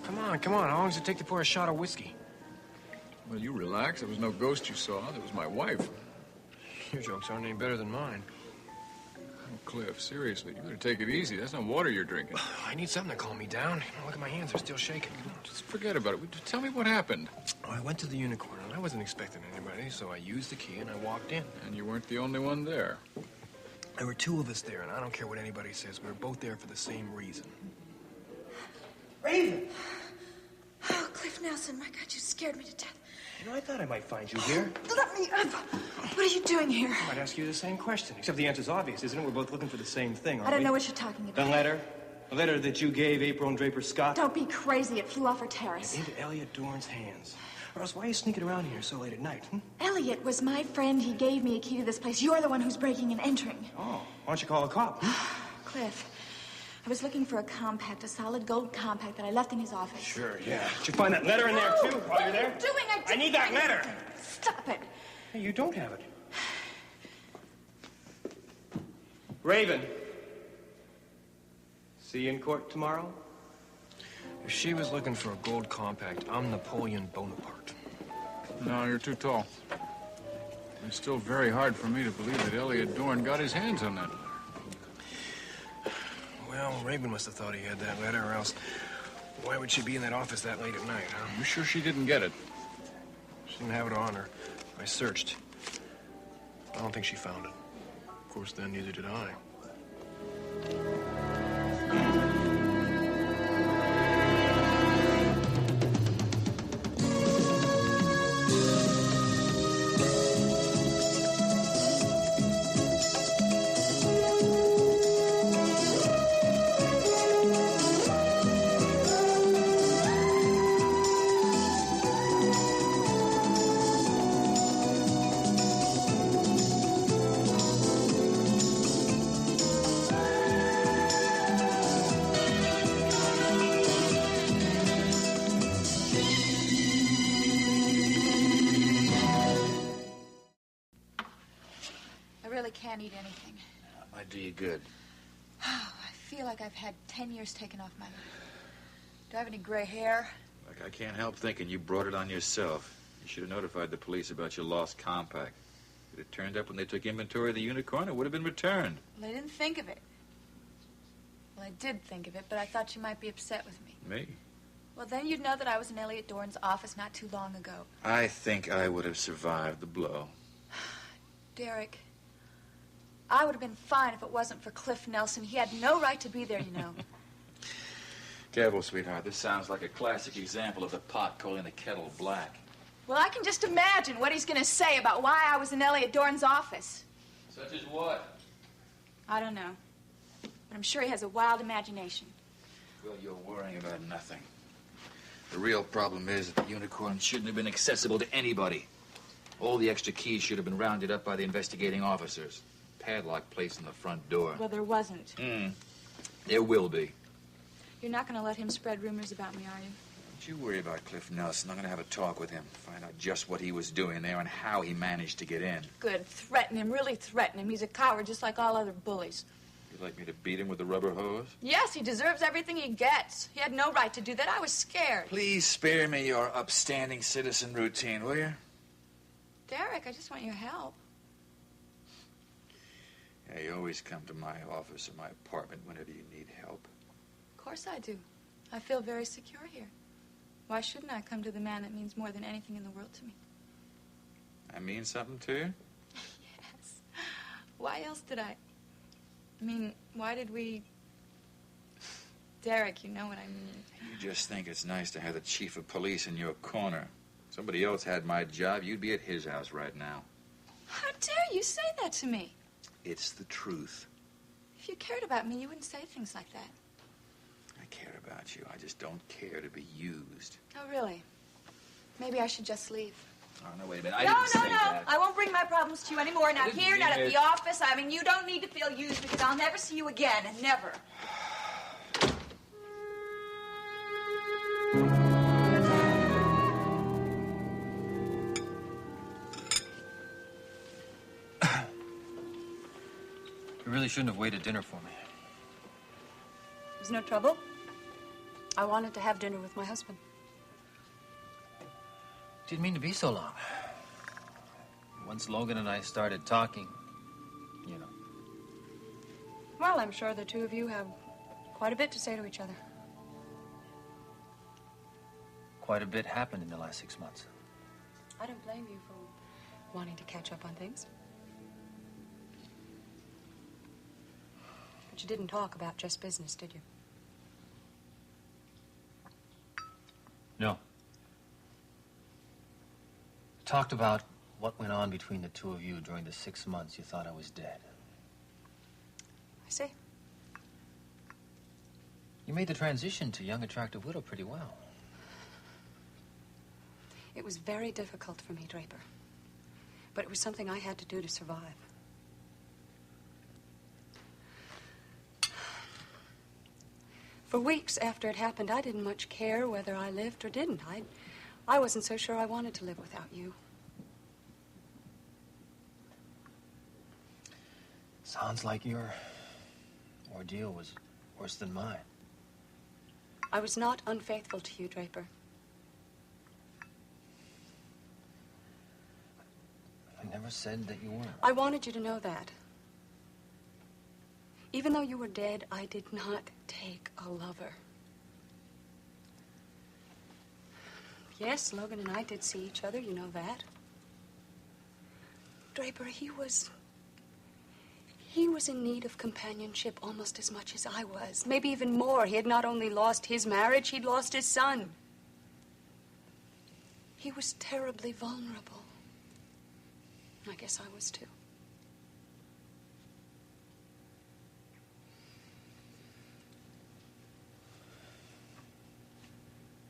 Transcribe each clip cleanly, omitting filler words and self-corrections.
Come on, come on. How long does it take to pour a shot of whiskey? Well, you relax. There was no ghost you saw. There was my wife. Your jokes aren't any better than mine. Oh, Cliff, seriously, you better take it easy. That's not water you're drinking. I need something to calm me down. Look at my hands. They're still shaking. Just forget about it. Tell me what happened. Oh, I went to the Unicorn, and I wasn't expecting anybody, so I used the key, and I walked in. And you weren't the only one there. There were two of us there, and I don't care what anybody says. We were both there for the same reason. Raven! Oh, Cliff Nelson, my God, you scared me to death. You know, I thought I might find you here. Let me up. What are you doing here? I might ask you the same question, except the answer's obvious, isn't it? We're both looking for the same thing, aren't we? I don't know what you're talking about. The letter? The letter that you gave April and Draper Scott? Don't be crazy. It flew off her terrace. Into Elliot Dorn's hands. Or else, why are you sneaking around here so late at night? Elliot was my friend. He gave me a key to this place. You're the one who's breaking and entering. Oh, why don't you call a cop? Cliff, I was looking for a compact, a solid gold compact that I left in his office. Sure, yeah. Did you find that letter in there, too, while you're there? What are you doing? I need that letter. Stop it. Hey, you don't have it. Raven. See you in court tomorrow? If she was looking for a gold compact, I'm Napoleon Bonaparte. No, you're too tall. It's still very hard for me to believe that Elliot Dorn got his hands on that letter. Well, Raven must have thought he had that letter, or else why would she be in that office that late at night, huh? You sure she didn't get it? She didn't have it on her. I searched. I don't think she found it. Of course, then neither did I. Can't eat anything. Might do you good. I feel like I've had 10 years taken off my life. Do I have any gray hair? Look, I can't help thinking you brought it on yourself. You should have notified the police about your lost compact. If it had turned up when they took inventory of the Unicorn, it would have been returned. Well, I didn't think of it. Well, I did think of it, but I thought you might be upset with me. Me? Well, then you'd know that I was in Elliot Dorn's office not too long ago. I think I would have survived the blow. Derek, I would have been fine if it wasn't for Cliff Nelson. He had no right to be there, you know. Careful, sweetheart. This sounds like a classic example of the pot calling the kettle black. Well, I can just imagine what he's going to say about why I was in Elliot Dorn's office. Such as what? I don't know. But I'm sure he has a wild imagination. Well, you're worrying about nothing. The real problem is that the Unicorn shouldn't have been accessible to anybody. All the extra keys should have been rounded up by the investigating officers. Padlock placed on the front door. Well, there wasn't. There will be. You're not going to let him spread rumors about me, are you? Don't you worry about Cliff Nelson. I'm going to have a talk with him. Find out just what he was doing there and how he managed to get in. Good. Threaten him. Really threaten him. He's a coward just like all other bullies. You'd like me to beat him with a rubber hose? Yes, he deserves everything he gets. He had no right to do that. I was scared. Please spare me your upstanding citizen routine, will you? Derek, I just want your help. Yeah, you always come to my office or my apartment whenever you need help. Of course I do. I feel very secure here. Why shouldn't I come to the man that means more than anything in the world to me? I mean something to you? Yes. Why else did I mean, why did we... Derek, you know what I mean. You just think it's nice to have the chief of police in your corner. If somebody else had my job, you'd be at his house right now. How dare you say that to me? It's the truth. If you cared about me, you wouldn't say things like that. I care about you. I just don't care to be used. Oh, really? Maybe I should just leave. Oh, no, wait a minute. I didn't say that. I won't bring my problems to you anymore. Not here, not at the office. I mean, you don't need to feel used because I'll never see you again. Never. You really shouldn't have waited dinner for me. There's no trouble? I wanted to have dinner with my husband. Didn't mean to be so long. Once Logan and I started talking, you know. Well, I'm sure the two of you have quite a bit to say to each other. Quite a bit happened in the last 6 months. I don't blame you for wanting to catch up on things. But you didn't talk about just business, did you? No. Talked about what went on between the two of you during the 6 months you thought I was dead. I see. You made the transition to young, attractive widow pretty well. It was very difficult for me, Draper. But it was something I had to do to survive. For weeks after it happened, I didn't much care whether I lived or didn't. I wasn't so sure I wanted to live without you. Sounds like your ordeal was worse than mine. I was not unfaithful to you, Draper. I never said that you were. I wanted you to know that. Even though you were dead, I did not take a lover. Yes, Logan and I did see each other, you know that. Draper, he was in need of companionship almost as much as I was. Maybe even more. He had not only lost his marriage, he'd lost his son. He was terribly vulnerable. I guess I was too.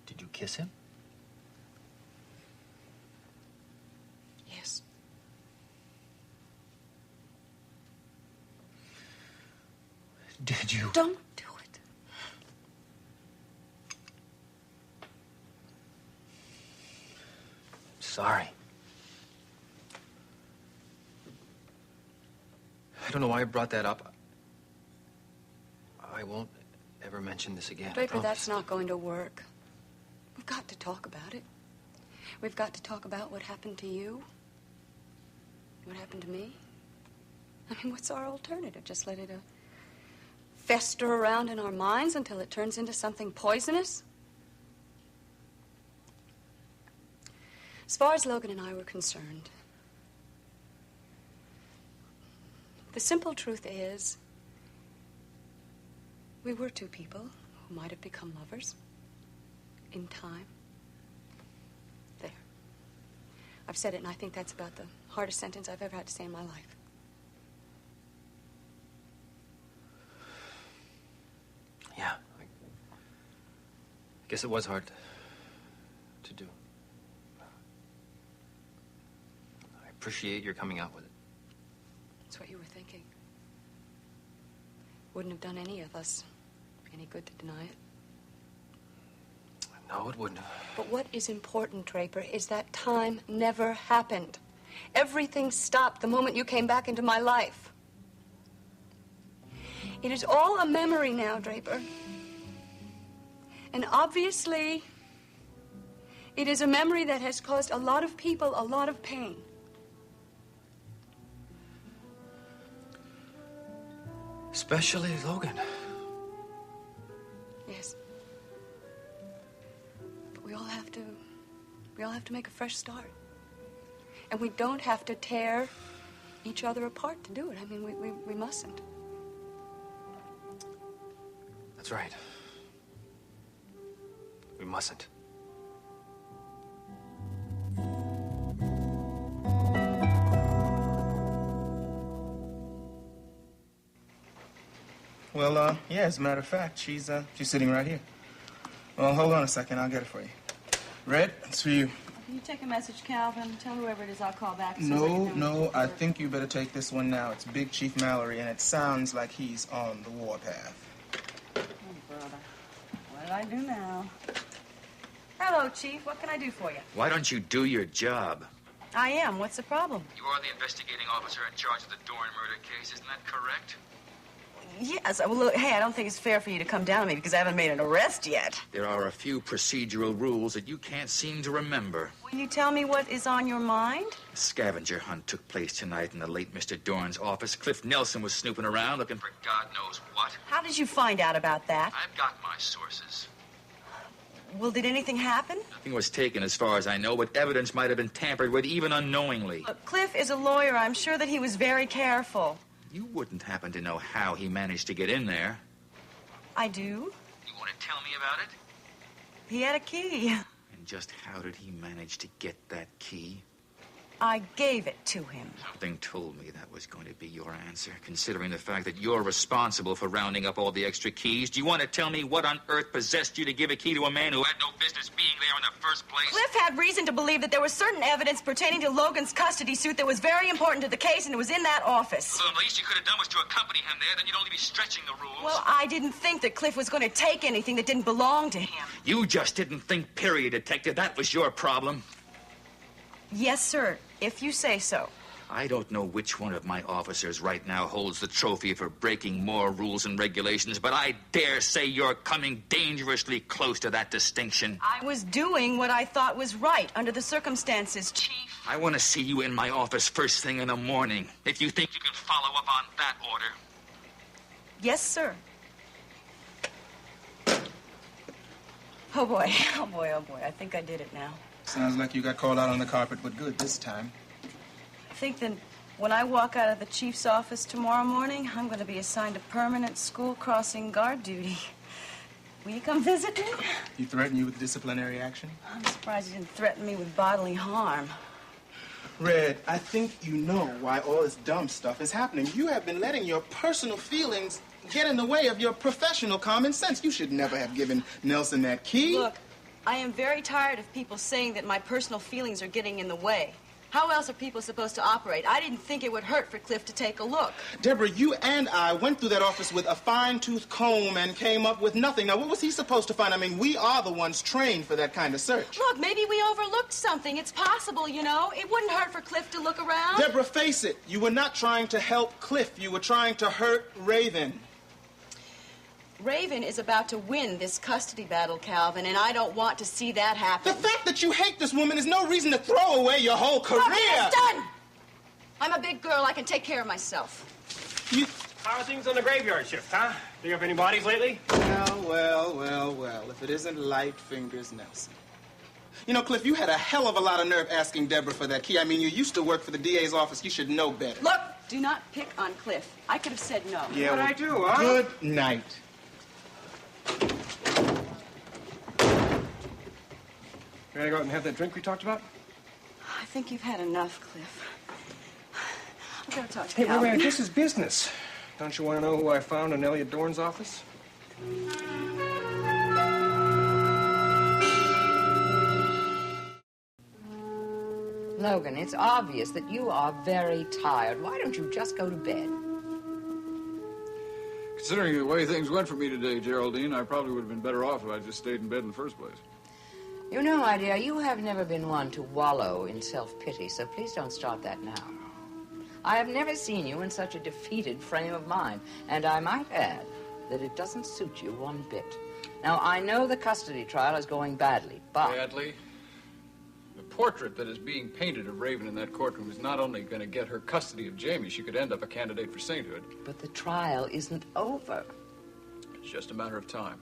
Did you kiss him? Yes. Did you? Don't do it. Sorry. I don't know why I brought that up. I won't ever mention this again. Draper, that's not going to work. We've got to talk about it. We've got to talk about what happened to you. What happened to me. I mean, what's our alternative? Just let it fester around in our minds until it turns into something poisonous? As far as Logan and I were concerned, the simple truth is, we were two people who might have become lovers in time. There. I've said it, and I think that's about the hardest sentence I've ever had to say in my life. Yeah. I guess it was hard to do. I appreciate your coming out with it. That's what you were thinking. Wouldn't have done any of us any good to deny it. No, it wouldn't have. But what is important, Draper, is that time never happened. Everything stopped the moment you came back into my life. It is all a memory now, Draper. And obviously, it is a memory that has caused a lot of people a lot of pain. Especially Logan. Yes. But we all have to make a fresh start. And we don't have to tear each other apart to do it. I mean, we mustn't. That's right. We mustn't. Well, yeah, as a matter of fact, she's sitting right here. Well, hold on a second. I'll get it for you. Red, it's for you. Can you take a message, Calvin? Tell whoever it is I'll call back. No, I think you better take this one now. It's Big Chief Mallory, and it sounds like he's on the warpath. Oh, brother. What did I do now? Hello, Chief. What can I do for you? Why don't you do your job? I am. What's the problem? You are the investigating officer in charge of the Dorn murder case, isn't that correct? Yes. Well, look, hey, I don't think it's fair for you to come down on me because I haven't made an arrest yet. There are a few procedural rules that you can't seem to remember. Will you tell me what is on your mind? A scavenger hunt took place tonight in the late Mr. Dorn's office. Cliff Nelson was snooping around looking for God knows what. How did you find out about that? I've got my sources. Well, did anything happen? Nothing was taken as far as I know, but evidence might have been tampered with, even unknowingly. Look, Cliff is a lawyer. I'm sure that he was very careful. You wouldn't happen to know how he managed to get in there. I do. You want to tell me about it? He had a key. And just how did he manage to get that key? I gave it to him. Something told me that was going to be your answer, considering the fact that you're responsible for rounding up all the extra keys. Do you want to tell me what on earth possessed you to give a key to a man who had no business being there in the first place? Cliff had reason to believe that there was certain evidence pertaining to Logan's custody suit that was very important to the case, and it was in that office. Well, the least you could have done was to accompany him there, then you'd only be stretching the rules. Well, I didn't think that Cliff was going to take anything that didn't belong to him. You just didn't think, period, Detective. That was your problem. Yes, sir, if you say so. I don't know which one of my officers right now holds the trophy for breaking more rules and regulations, but I dare say you're coming dangerously close to that distinction. I was doing what I thought was right under the circumstances, Chief. I want to see you in my office first thing in the morning, if you think you can follow up on that order. Yes, sir. Oh, boy. Oh, boy, oh, boy. I think I did it now. Sounds like you got called out on the carpet, but good this time. I think that when I walk out of the chief's office tomorrow morning, I'm going to be assigned to permanent school crossing guard duty. Will you come visit me? He threatened you with disciplinary action? I'm surprised he didn't threaten me with bodily harm. Red, I think you know why all this dumb stuff is happening. You have been letting your personal feelings get in the way of your professional common sense. You should never have given Nelson that key. Look, I am very tired of people saying that my personal feelings are getting in the way. How else are people supposed to operate? I didn't think it would hurt for Cliff to take a look. Deborah, you and I went through that office with a fine-tooth comb and came up with nothing. Now, what was he supposed to find? I mean, we are the ones trained for that kind of search. Look, maybe we overlooked something. It's possible, you know. It wouldn't hurt for Cliff to look around. Deborah, face it. You were not trying to help Cliff. You were trying to hurt Raven. Raven is about to win this custody battle, Calvin, and I don't want to see that happen. The fact that you hate this woman is no reason to throw away your whole career. Look, it's done! I'm a big girl. I can take care of myself. How are things on the graveyard shift, huh? Pick up any bodies lately? Well, if it isn't Light Fingers Nelson. You know, Cliff, you had a hell of a lot of nerve asking Deborah for that key. I mean, you used to work for the DA's office. You should know better. Look, do not pick on Cliff. I could have said no. Yeah, What'd I do, huh? Good night. Ready to go out and have that drink we talked about? I think you've had enough, Cliff. I've got to talk to Hey, Calvin. wait a minute, this is business. Don't you want to know who I found in Elliot Dorn's office? Logan, it's obvious that you are very tired. Why don't you just go to bed? Considering the way things went for me today, Geraldine, I probably would have been better off if I just stayed in bed in the first place. You know, my dear, you have never been one to wallow in self-pity, so please don't start that now. I have never seen you in such a defeated frame of mind, and I might add that it doesn't suit you one bit. Now, I know the custody trial is going badly, but... Badly? The portrait that is being painted of Raven in that courtroom is not only going to get her custody of Jamie, she could end up a candidate for sainthood. But the trial isn't over. It's just a matter of time.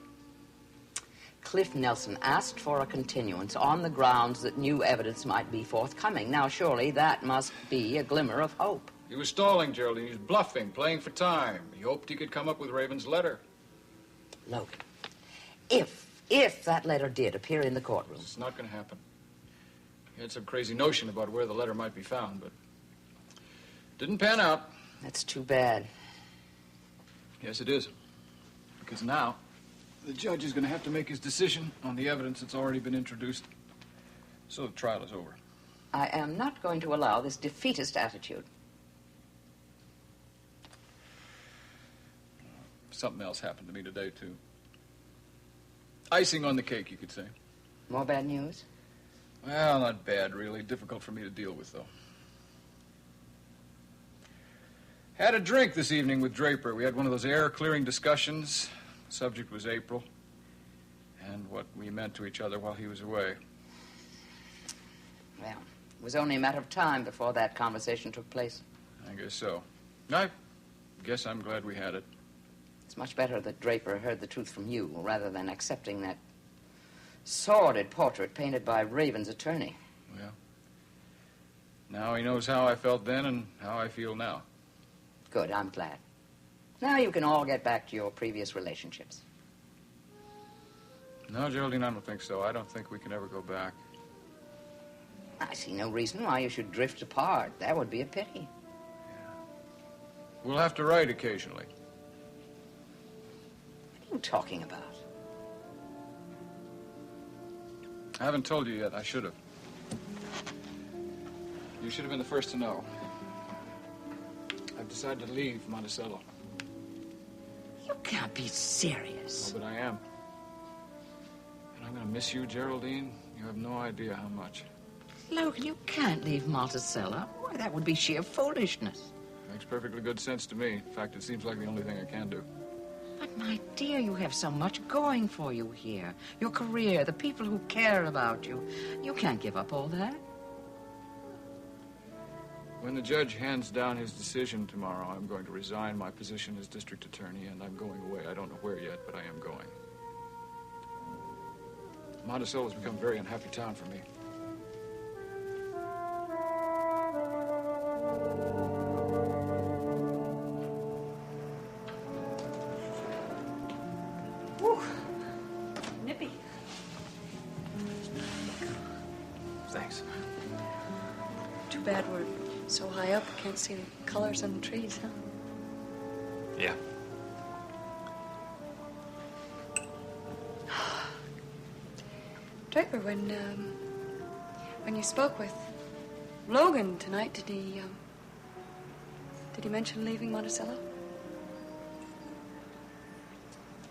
Cliff Nelson asked for a continuance on the grounds that new evidence might be forthcoming. Now, surely that must be a glimmer of hope. He was stalling, Geraldine. He was bluffing, playing for time. He hoped he could come up with Raven's letter. Logan, if that letter did appear in the courtroom... It's not going to happen. He had some crazy notion about where the letter might be found, but didn't pan out. That's too bad. Yes, it is. Because now, the judge is going to have to make his decision on the evidence that's already been introduced. So the trial is over. I am not going to allow this defeatist attitude. Something else happened to me today, too. Icing on the cake, you could say. More bad news? Well, not bad, really. Difficult for me to deal with, though. Had a drink this evening with Draper. We had one of those air-clearing discussions. The subject was April and what we meant to each other while he was away. Well, it was only a matter of time before that conversation took place. I guess so. I guess I'm glad we had it. It's much better that Draper heard the truth from you rather than accepting that sordid portrait painted by Raven's attorney. Well, now he knows how I felt then and how I feel now. Good, I'm glad. Now you can all get back to your previous relationships. No, Geraldine, I don't think so. I don't think we can ever go back. I see no reason why you should drift apart. That would be a pity. Yeah. We'll have to write occasionally. What are you talking about? I haven't told you yet. I should have. You should have been the first to know. I've decided to leave Monticello. You can't be serious. Oh, but I am. And I'm going to miss you, Geraldine. You have no idea how much. Look, you can't leave Monticello. Why, that would be sheer foolishness. Makes perfectly good sense to me. In fact, it seems like the only thing I can do. But, my dear, you have so much going for you here. Your career, the people who care about you. You can't give up all that. When the judge hands down his decision tomorrow, I'm going to resign my position as district attorney, and I'm going away. I don't know where yet, but I am going. Monticello's become a very unhappy town for me. Whew. Nippy. Thanks. Too bad we're so high up, I can't see the colors on the trees, huh? Yeah. Draper, when you spoke with Logan tonight, did he mention leaving Monticello?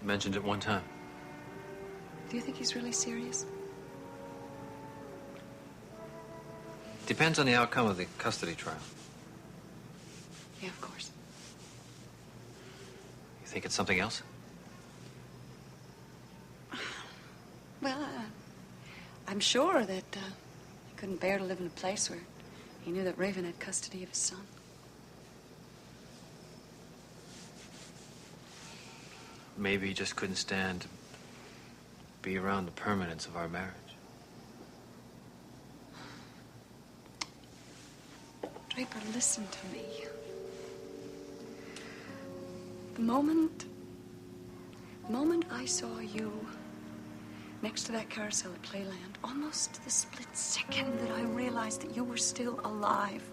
Mentioned it one time. Do you think he's really serious? Depends on the outcome of the custody trial. Yeah, of course. You think it's something else? Well, I'm sure that he couldn't bear to live in a place where he knew that Raven had custody of his son. Maybe he just couldn't stand to be around the permanence of our marriage. Draper, listen to me. The moment I saw you next to that carousel at Playland, almost the split second that I realized that you were still alive,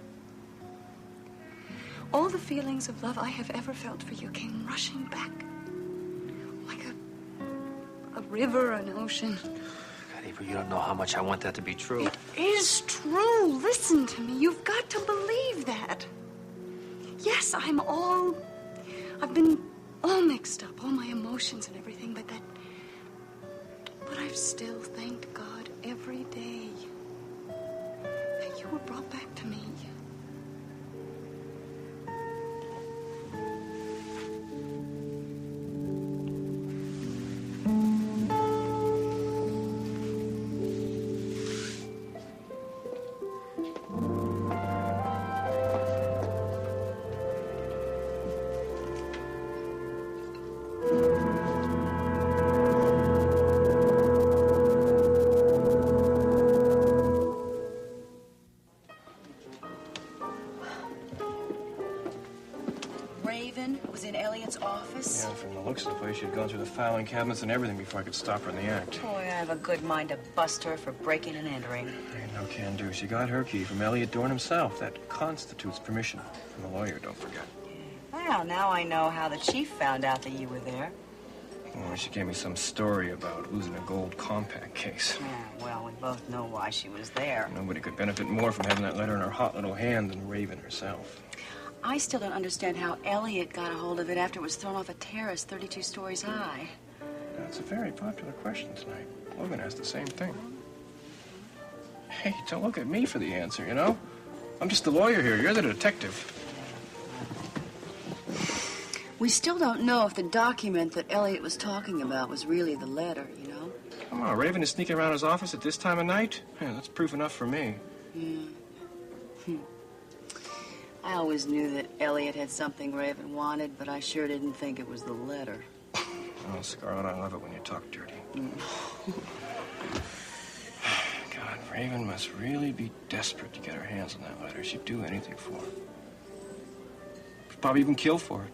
all the feelings of love I have ever felt for you came rushing back like a river, an ocean. God, April, you don't know how much I want that to be true. It is true. Listen to me. You've got to believe that. Yes, I've been all mixed up, all my emotions and everything, but I've still thanked God every day that you were brought back to me. Yeah, from the looks of the place, she'd gone through the filing cabinets and everything before I could stop her in the act. Boy, I have a good mind to bust her for breaking and entering. Ain't no can do. She got her key from Elliot Dorn himself. That constitutes permission from the lawyer, don't forget. Well, now I know how the chief found out that you were there. Oh, she gave me some story about losing a gold compact case. Yeah, well, we both know why she was there. Nobody could benefit more from having that letter in her hot little hand than Raven herself. I still don't understand how Elliot got a hold of it after it was thrown off a terrace 32 stories high. That's a very popular question tonight. Logan asked the same thing. Hey, don't look at me for the answer, you know? I'm just the lawyer here. You're the detective. We still don't know if the document that Elliot was talking about was really the letter, you know? Come on, Raven is sneaking around his office at this time of night? Yeah, that's proof enough for me. Yeah. I always knew that Elliot had something Raven wanted, but I sure didn't think it was the letter. Oh, Scarlett, I love it when you talk dirty. God, Raven must really be desperate to get her hands on that letter. She'd do anything for it. She'd probably even kill for it.